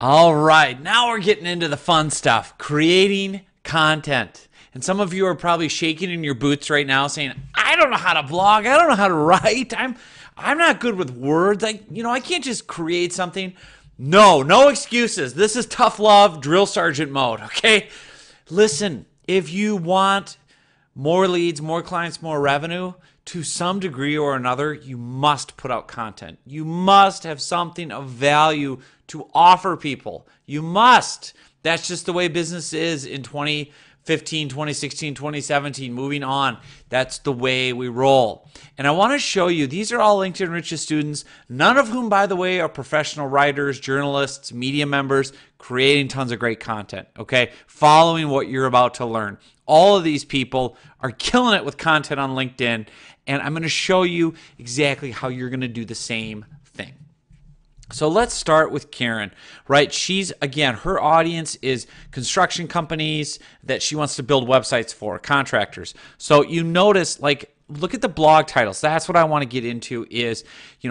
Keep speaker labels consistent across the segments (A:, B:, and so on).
A: All right, now we're getting into the fun stuff, creating content. And some of you are probably shaking in your boots right now saying, I don't know how to blog. I don't know how to write. I'm not good with words. I can't just create something. No excuses. This is tough love, drill sergeant mode, okay? Listen, if you want more leads, more clients, more revenue, to some degree or another, you must put out content. You must have something of value to offer people. You must. That's just the way business is in 2015, 2016, 2017, moving on. That's the way we roll. And I want to show you, these are all LinkedIn Riches students, none of whom, by the way, are professional writers, journalists, media members, creating tons of great content, okay? Following what you're about to learn. All of these people are killing it with content on LinkedIn, and I'm going to show you exactly how you're going to do the same thing. So let's start with Karen, right? She's, again, her audience is construction companies that she wants to build websites for, contractors. So you notice, look at the blog titles. That's what I want to get into is,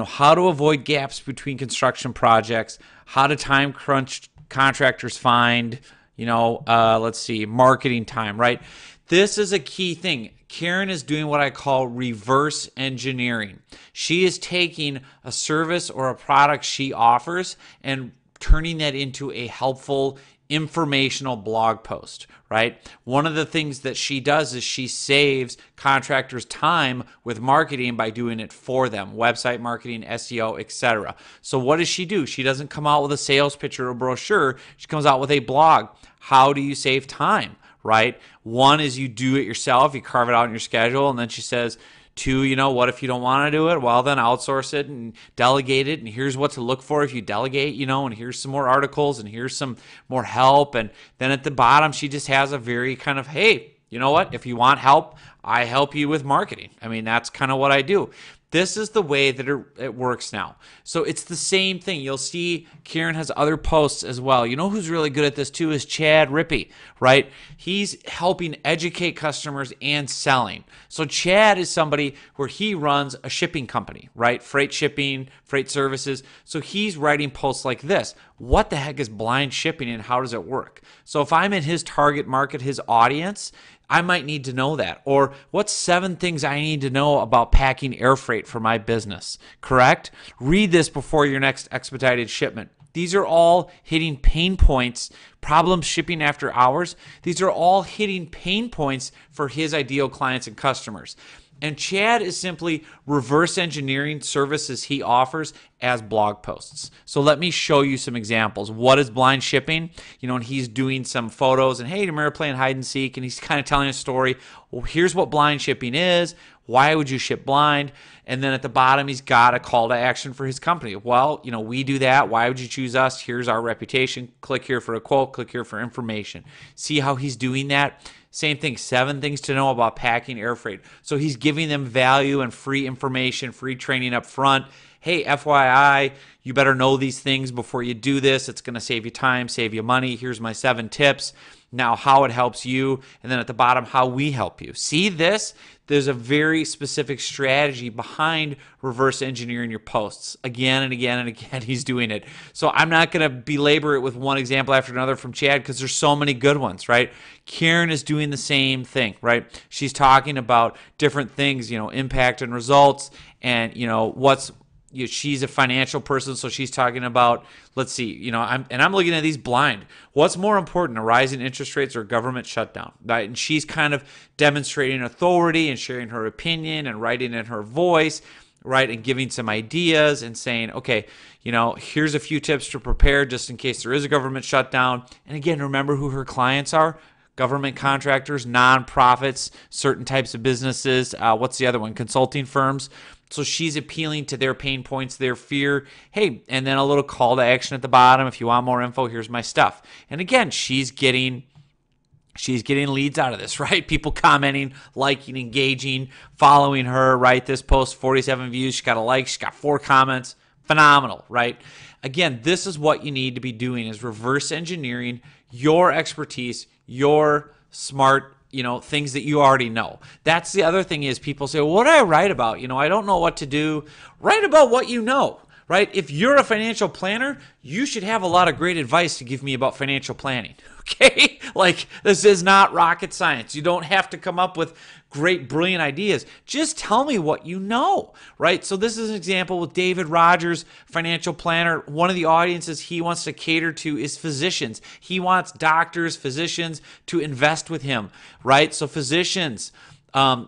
A: how to avoid gaps between construction projects, how to time crunch contractors find, let's see, marketing time, right? This is a key thing. Karen is doing what I call reverse engineering. She is taking a service or a product she offers and turning that into a helpful, informational blog post, right? One of the things that she does is she saves contractors time with marketing by doing it for them, website marketing, SEO, etc. So what does she do? She doesn't come out with a sales pitch or a brochure. She comes out with a blog. How do you save time? Right? One is you do it yourself, you carve it out in your schedule, and then she says, two, what if you don't want to do it? Well, then outsource it and delegate it, and here's what to look for if you delegate, and here's some more articles, and here's some more help, and then at the bottom, she just has a very kind of, hey, you know what? If you want help, I help you with marketing. That's kind of what I do. This is the way that it works now. So it's the same thing. You'll see Karen has other posts as well. You know who's really good at this too is Chad Rippey, right? He's helping educate customers and selling. So Chad is somebody where he runs a shipping company, right? Freight shipping, freight services. So he's writing posts like this. What the heck is blind shipping and how does it work? So if I'm in his target market, his audience, I might need to know that. Or what's 7 things I need to know about packing air freight for my business, correct? Read this before your next expedited shipment. These are all hitting pain points, problems shipping after hours. These are all hitting pain points for his ideal clients and customers. And Chad is simply reverse engineering services he offers as blog posts. So let me show you some examples. What is blind shipping? And he's doing some photos and, hey, remember playing hide and seek? And he's kind of telling a story. Well, here's what blind shipping is. Why would you ship blind? And then at the bottom, he's got a call to action for his company. Well, we do that. Why would you choose us? Here's our reputation. Click here for a quote. Click here for information. See how he's doing that? Same thing, 7 things to know about packing air freight. So he's giving them value and free information, free training up front. Hey, FYI, you better know these things before you do this. It's going to save you time, save you money. Here's my 7 tips. Now, how it helps you. And then at the bottom, how we help you. See this? There's a very specific strategy behind reverse engineering your posts. Again and again and again, he's doing it. So I'm not going to belabor it with one example after another from Chad because there's so many good ones, right? Karen is doing the same thing, right? She's talking about different things, impact and results and, she's a financial person, so she's talking about, let's see, I'm looking at these blind. What's more important, a rise in interest rates or government shutdown? Right? And she's kind of demonstrating authority and sharing her opinion and writing in her voice, right? And giving some ideas and saying, okay, here's a few tips to prepare just in case there is a government shutdown. And again, remember who her clients are. Government contractors, nonprofits, certain types of businesses. What's the other one? Consulting firms. So she's appealing to their pain points, their fear. Hey, and then a little call to action at the bottom. If you want more info, here's my stuff. And again, she's getting leads out of this, right? People commenting, liking, engaging, following her, right? This post, 47 views. She got a like. She got 4 comments. Phenomenal, right? Again, this is what you need to be doing is reverse engineering your expertise, your smart, things that you already know. That's the other thing is people say, well, what do I write about? I don't know what to do. Write about what you know, right? If you're a financial planner, you should have a lot of great advice to give me about financial planning, okay? Like, this is not rocket science. You don't have to come up with great, brilliant ideas. Just tell me what you know, right? So this is an example with David Rogers, financial planner. One of the audiences he wants to cater to is physicians. He wants doctors, physicians to invest with him, right? So physicians,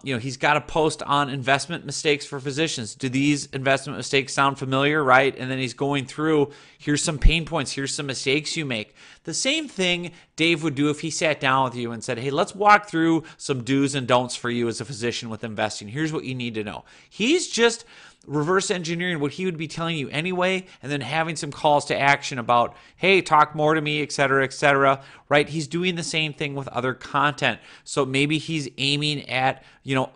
A: he's got a post on investment mistakes for physicians. Do these investment mistakes sound familiar, right? And then he's going through, here's some pain points, here's some mistakes you make. The same thing Dave would do if he sat down with you and said, hey, let's walk through some do's and don'ts for you as a physician with investing. Here's what you need to know. He's just reverse engineering what he would be telling you anyway, and then having some calls to action about, hey, talk more to me, et cetera, right? He's doing the same thing with other content. So maybe he's aiming at,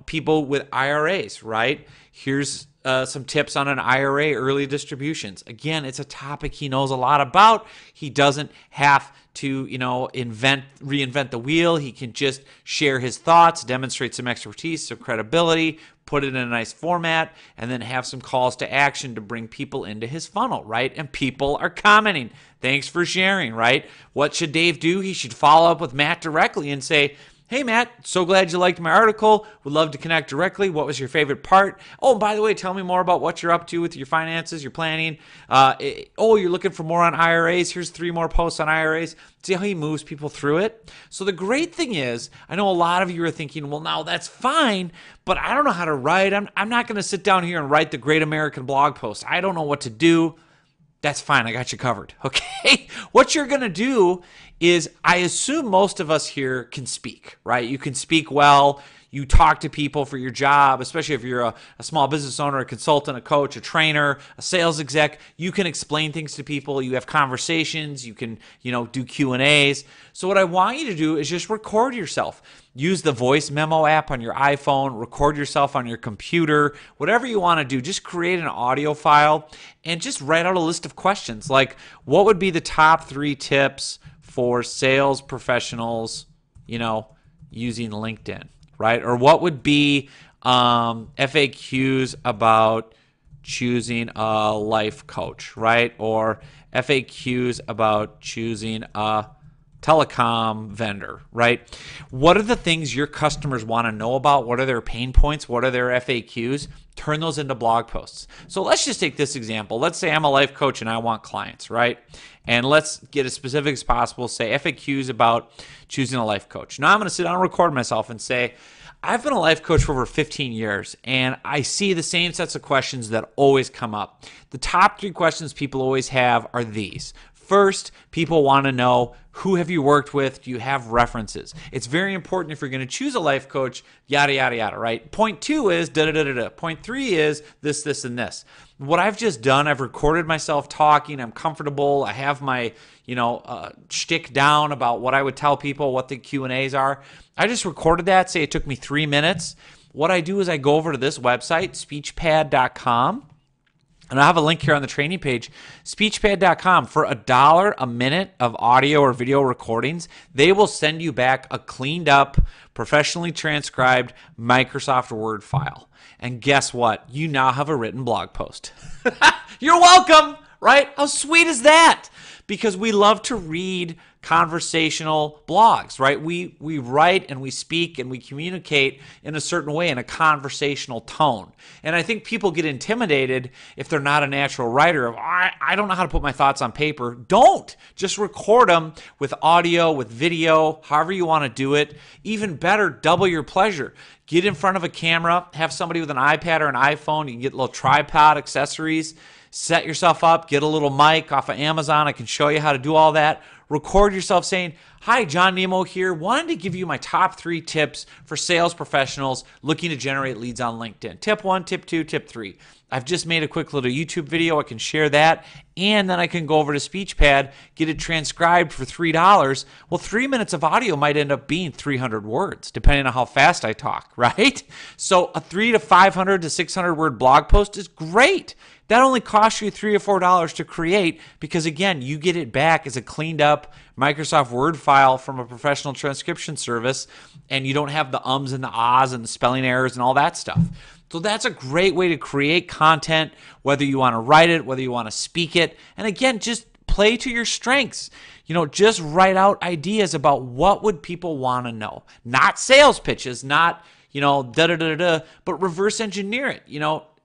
A: people with IRAs, right? Here's some tips on an IRA, early distributions. Again, it's a topic he knows a lot about. He doesn't have to, reinvent the wheel. He can just share his thoughts, demonstrate some expertise, some credibility, put it in a nice format, and then have some calls to action to bring people into his funnel, right? And people are commenting. Thanks for sharing, right? What should Dave do? He should follow up with Matt directly and say, hey, Matt, so glad you liked my article. Would love to connect directly. What was your favorite part? Oh, by the way, tell me more about what you're up to with your finances, your planning. You're looking for more on IRAs. Here's 3 more posts on IRAs. See how he moves people through it? So the great thing is, I know a lot of you are thinking, well, now that's fine, but I don't know how to write. I'm not going to sit down here and write the Great American Blog Post. I don't know what to do. That's fine. I got you covered. Okay. What you're going to do is, I assume most of us here can speak, right? You can speak well. You talk to people for your job, especially if you're a small business owner, a consultant, a coach, a trainer, a sales exec. You can explain things to people. You have conversations. You can, do Q&As. So what I want you to do is just record yourself. Use the voice memo app on your iPhone. Record yourself on your computer. Whatever you want to do, just create an audio file and just write out a list of questions. Like, what would be the top 3 tips for sales professionals, using LinkedIn? Right? Or what would be FAQs about choosing a life coach, right? Or FAQs about choosing a telecom vendor, right? What are the things your customers want to know about? What are their pain points? What are their FAQs? Turn those into blog posts. So let's just take this example. Let's say I'm a life coach and I want clients, right? And let's get as specific as possible, say FAQs about choosing a life coach. Now I'm going to sit down and record myself and say, I've been a life coach for over 15 years, and I see the same sets of questions that always come up. The top 3 questions people always have are these. First, people want to know, who have you worked with? Do you have references? It's very important if you're going to choose a life coach, yada, yada, yada, right? Point 2 is da-da-da-da-da. Point 3 is this, this, and this. What I've just done, I've recorded myself talking. I'm comfortable. I have my, shtick down about what I would tell people, what the Q&As are. I just recorded that. Say it took me 3 minutes. What I do is I go over to this website, speechpad.com. And I have a link here on the training page, speechpad.com. For $1 a minute of audio or video recordings, they will send you back a cleaned up, professionally transcribed Microsoft Word file. And guess what? You now have a written blog post. You're welcome, right? How sweet is that? Because we love to read conversational blogs, right? We write and we speak and we communicate in a certain way, in a conversational tone. And I think people get intimidated if they're not a natural writer of, I don't know how to put my thoughts on paper. Don't. Just record them with audio, with video, however you want to do it. Even better, double your pleasure. Get in front of a camera, have somebody with an iPad or an iPhone. You can get little tripod accessories. Set yourself up, get a little mic off of Amazon. I can show you how to do all that. Record yourself saying, hi, John Nemo here. Wanted to give you my top 3 tips for sales professionals looking to generate leads on LinkedIn. Tip 1, tip 2, tip 3. I've just made a quick little YouTube video. I can share that. And then I can go over to SpeechPad, get it transcribed for $3. Well, 3 minutes of audio might end up being 300 words, depending on how fast I talk, right? So a 300 to 500 to 600 word blog post is great. That only costs you $3 or $4 to create because, again, you get it back as a cleaned up Microsoft Word file from a professional transcription service, and you don't have the ums and the ahs and the spelling errors and all that stuff. So that's a great way to create content, whether you want to write it, whether you want to speak it. And again, just play to your strengths. Just write out ideas about what would people want to know. Not sales pitches, not, but reverse engineer it.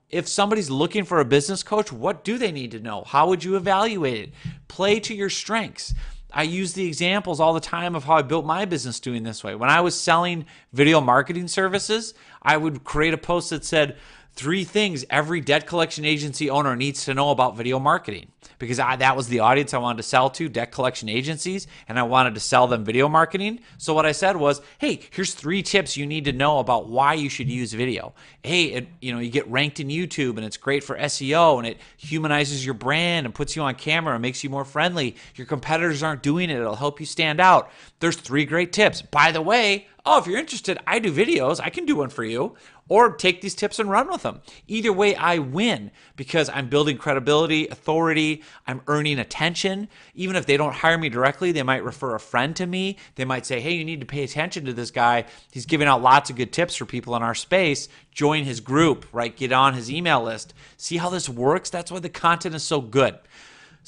A: If somebody's looking for a business coach, what do they need to know? How would you evaluate it? Play to your strengths. I use the examples all the time of how I built my business doing this way. When I was selling video marketing services, I would create a post that said, 3 things every debt collection agency owner needs to know about video marketing, because that was the audience I wanted to sell to, debt collection agencies, and I wanted to sell them video marketing. So what I said was, hey, here's 3 tips you need to know about why you should use video. Hey, you get ranked in YouTube, and it's great for SEO, and it humanizes your brand and puts you on camera and makes you more friendly. Your competitors aren't doing it. It'll help you stand out. There's 3 great tips. By the way, if you're interested, I do videos. I can do one for you. Or take these tips and run with them. Either way, I win because I'm building credibility, authority, I'm earning attention. Even if they don't hire me directly, they might refer a friend to me. They might say, hey, you need to pay attention to this guy. He's giving out lots of good tips for people in our space. Join his group, right? Get on his email list. See how this works? That's why the content is so good.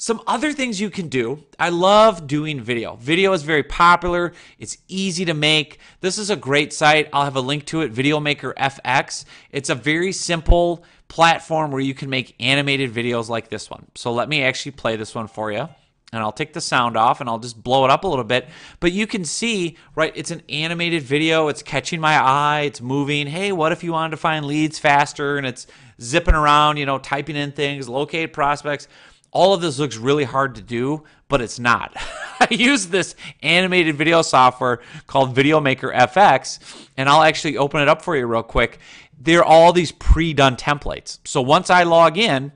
A: Some other things you can do. I love doing video. Video is very popular. It's easy to make. This is a great site. I'll have a link to it, Videomaker FX. It's a very simple platform where you can make animated videos like this one. So let me actually play this one for you. And I'll take the sound off and I'll just blow it up a little bit. But you can see, right, it's an animated video. It's catching my eye. It's moving. Hey, what if you wanted to find leads faster? And it's zipping around, typing in things, locate prospects. All of this looks really hard to do, but it's not. I use this animated video software called Videomaker FX, and I'll actually open it up for you real quick. They're all these pre-done templates. So once I log in,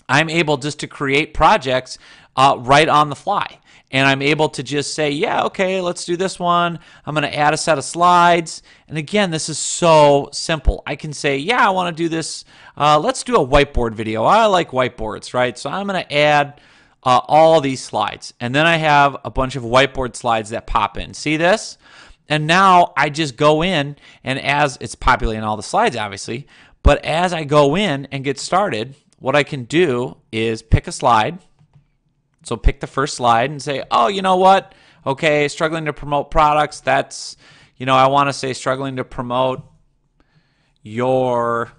A: I'm able just to create projects right on the fly. And I'm able to just say, yeah, okay, let's do this one. I'm going to add a set of slides. And again, this is so simple. I can say, yeah, I want to do this. Let's do a whiteboard video. I like whiteboards, right? So I'm going to add all these slides. And then I have a bunch of whiteboard slides that pop in. See this? And now I just go in, and as it's populating all the slides, obviously, but as I go in and get started, what I can do is pick a slide. So pick the first slide and say, oh, you know what? Okay, struggling to promote products. That's, I want to say struggling to promote your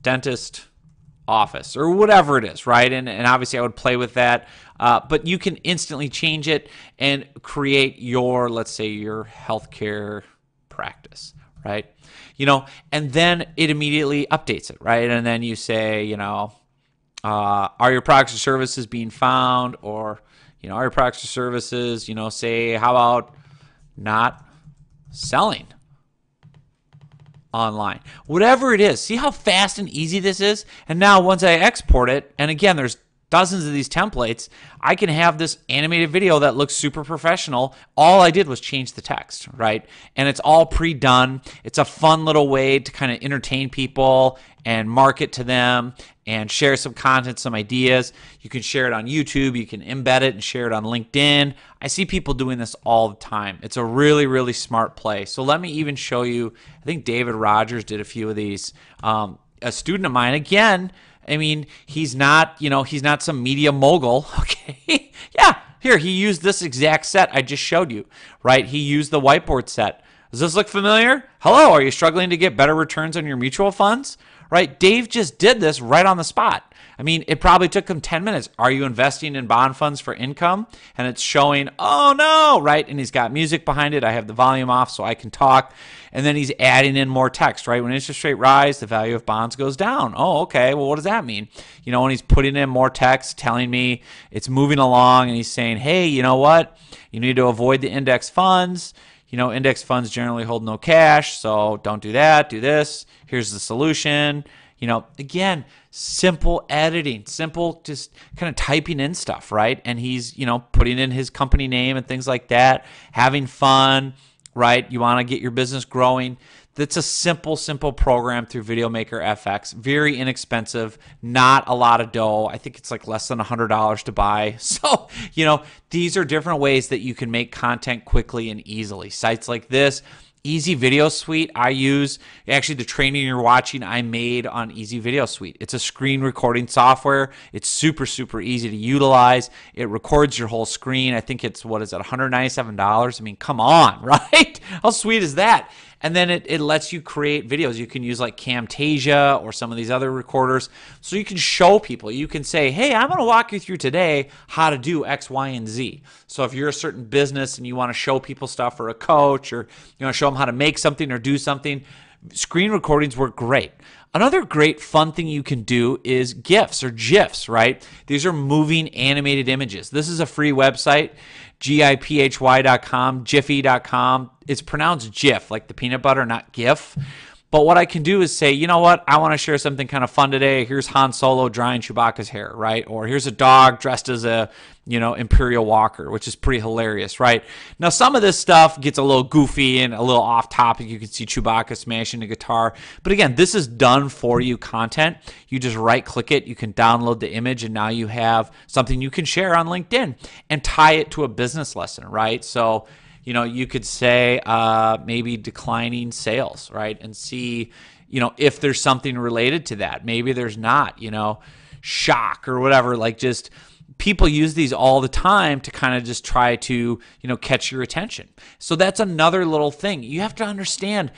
A: dentist office or whatever it is, right? And obviously I would play with that. But you can instantly change it and create your, let's say, your healthcare practice, right? And then it immediately updates it, right? And then you say, are your products or services being found? Or, are your products or services, say, how about not selling online? Whatever it is, see how fast and easy this is? And now once I export it, and again, there's dozens of these templates, I can have this animated video that looks super professional. All I did was change the text, right? And it's all pre-done. It's a fun little way to kind of entertain people and market to them and share some content, some ideas. You can share it on YouTube. You can embed it and share it on LinkedIn. I see people doing this all the time. It's a really, really smart play. So let me even show you, I think David Rogers did a few of these. A student of mine, again, he's not some media mogul, okay? Yeah, here, he used this exact set I just showed you, right? He used the whiteboard set. Does this look familiar? Hello, are you struggling to get better returns on your mutual funds? Right? Dave just did this right on the spot. It probably took him 10 minutes. Are you investing in bond funds for income? And it's showing, oh no, right? And he's got music behind it. I have the volume off so I can talk. And then he's adding in more text, right? When interest rate rise, the value of bonds goes down. Oh, okay. Well, what does that mean? And he's putting in more text telling me it's moving along, and he's saying, hey, you know what? You need to avoid the index funds. Index funds generally hold no cash, so don't do that. Do this. Here's the solution. Again, simple editing, simple just kind of typing in stuff, right? And he's, putting in his company name and things like that, having fun, right? You want to get your business growing. That's a simple program through Videomaker FX. Very inexpensive, not a lot of dough. I think it's like less than $100 to buy. So, these are different ways that you can make content quickly and easily. Sites like this, Easy Video Suite I use. Actually, the training you're watching I made on Easy Video Suite. It's a screen recording software. It's super, super easy to utilize. It records your whole screen. I think it's, what is it, $197? I mean, come on, right? How sweet is that? And then it lets you create videos. You can use like Camtasia or some of these other recorders. So you can show people. You can say, hey, I'm going to walk you through today how to do X, Y, and Z. So if you're a certain business and you want to show people stuff, or a coach, or you want to show them how to make something or do something, screen recordings work great. Another great fun thing you can do is GIFs or GIFs, right? These are moving animated images. This is a free website, GIPHY.com, Jiffy.com. It's pronounced GIF, like the peanut butter, not GIF. But what I can do is say, you know what? I want to share something kind of fun today. Here's Han Solo drying Chewbacca's hair, right? Or here's a dog dressed as a, Imperial Walker, which is pretty hilarious, right? Now, some of this stuff gets a little goofy and a little off topic. You can see Chewbacca smashing a guitar. But again, this is done for you content. You just right click it. You can download the image, and now you have something you can share on LinkedIn and tie it to a business lesson, right? So, you could say maybe declining sales, right? And see, if there's something related to that. Maybe there's not, shock or whatever. Like, just people use these all the time to kind of just try to, catch your attention. So that's another little thing. You have to understand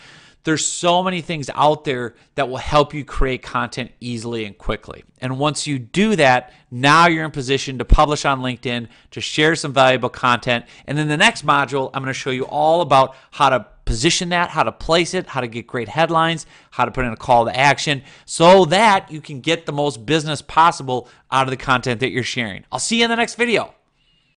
A: there's so many things out there that will help you create content easily and quickly. And once you do that, now you're in position to publish on LinkedIn, to share some valuable content. And in the next module, I'm going to show you all about how to position that, how to place it, how to get great headlines, how to put in a call to action so that you can get the most business possible out of the content that you're sharing. I'll see you in the next video.